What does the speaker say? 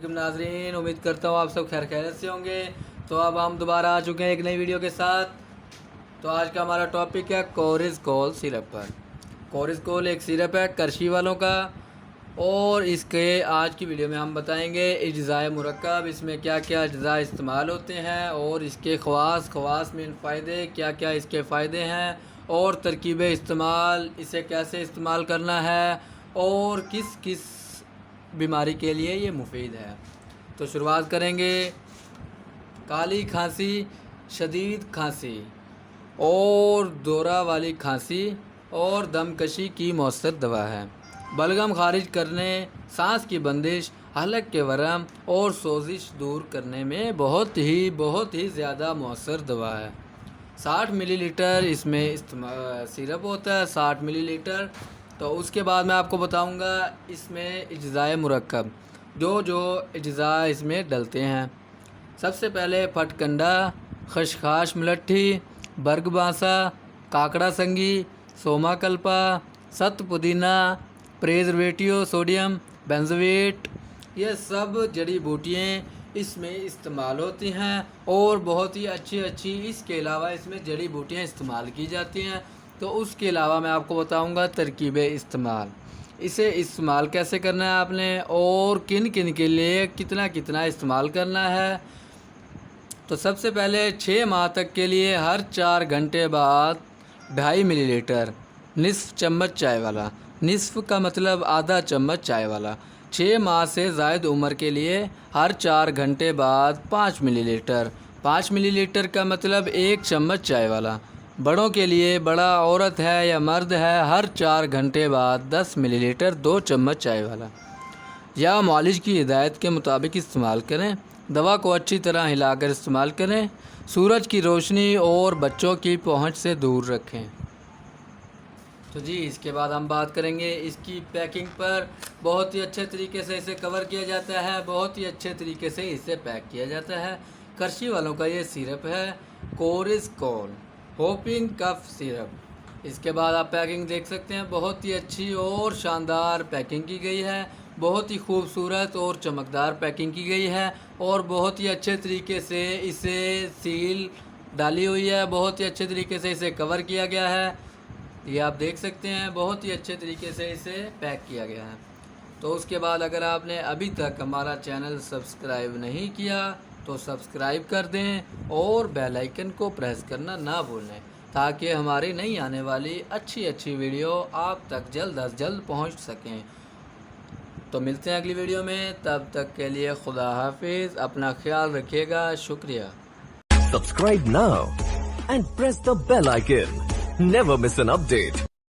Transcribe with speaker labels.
Speaker 1: वालेकुम नाजरीन, उम्मीद करता हूँ आप सब खैर खैरियत से होंगे। तो अब हम दोबारा आ चुके हैं एक नई वीडियो के साथ। तो आज का हमारा टॉपिक है कोरिज़कोल सिरप पर। कोरिज़कोल एक सिरप है करशी वालों का, और इसके आज की वीडियो में हम बताएंगे अज्ज़ाए मुरक्कब, इसमें क्या क्या अज्ज़ा इस्तेमाल होते हैं और इसके ख़वास में फ़ायदे क्या क्या इसके फ़ायदे हैं, और तरकीब इस्तेमाल, इसे कैसे इस्तेमाल करना है और किस किस बीमारी के लिए ये मुफीद है। तो शुरुआत करेंगे। काली खांसी, शदीद खांसी और दौरा वाली खांसी और दमकशी की मौसर दवा है। बलगम खारिज करने, सांस की बंदिश, हलक के वरम और सोजिश दूर करने में बहुत ही ज़्यादा मौसर दवा है। 60 मिलीलीटर इसमें सिरप होता है, 60 मिलीलीटर। तो उसके बाद मैं आपको बताऊंगा इसमें अज्ज़ाए मुरक्कब जो अज्ज़ा इसमें डलते हैं। सबसे पहले फटकंडा, खशखाश मुलट्ठी, बर्गबासा, काकड़ा संगी, सोमा कल्पा, सत पुदीना, प्रेजर्वेटिव सोडियम बेंजोएट, ये सब जड़ी बूटियाँ इसमें इस्तेमाल होती हैं और बहुत ही अच्छी इसके अलावा इसमें जड़ी बूटियाँ इस्तेमाल की जाती हैं। तो उसके अलावा मैं आपको बताऊंगा तरकीब इस्तेमाल, इसे इस्तेमाल कैसे करना है आपने और किन किन के लिए कितना कितना इस्तेमाल करना है। तो सबसे पहले 6 माह तक के लिए हर 4 घंटे बाद 2.5 मिलीलीटर निस्फ चम्मच चाय वाला, निस्फ का मतलब आधा चम्मच चाय वाला। 6 माह से ज़ायद उम्र के लिए हर 4 घंटे बाद 5 मिलीलीटर, 5 मिलीलीटर का मतलब 1 चम्मच चाय वाला। बड़ों के लिए, बड़ा औरत है या मर्द है, हर 4 घंटे बाद 10 मिलीलीटर 2 चम्मच चाय वाला, या मालिश की हिदायत के मुताबिक इस्तेमाल करें। दवा को अच्छी तरह हिलाकर इस्तेमाल करें। सूरज की रोशनी और बच्चों की पहुंच से दूर रखें। तो जी इसके बाद हम बात करेंगे इसकी पैकिंग पर। बहुत ही अच्छे तरीके से इसे कवर किया जाता है, बहुत ही अच्छे तरीके से इसे पैक किया जाता है। करशी वालों का ये सिरप है कोरिज़कोल होपिंग कफ सिरप। इसके बाद आप पैकिंग देख सकते हैं, बहुत ही अच्छी और शानदार पैकिंग की गई है, बहुत ही खूबसूरत और चमकदार पैकिंग की गई है, और बहुत ही अच्छे तरीके से इसे सील डाली हुई है, बहुत ही अच्छे तरीके से इसे कवर किया गया है। ये आप देख सकते हैं, बहुत ही अच्छे तरीके से इसे पैक किया गया है। तो उसके बाद अगर आपने अभी तक हमारा चैनल सब्सक्राइब नहीं किया तो सब्सक्राइब कर दें और बेल आइकन को प्रेस करना ना भूलें, ताकि हमारी नई आने वाली अच्छी वीडियो आप तक जल्द अज जल्द पहुंच सकें। तो मिलते हैं अगली वीडियो में, तब तक के लिए खुदा हाफिज़, अपना ख्याल रखिएगा, शुक्रिया।
Speaker 2: Subscribe now and press the bell icon. Never miss an update.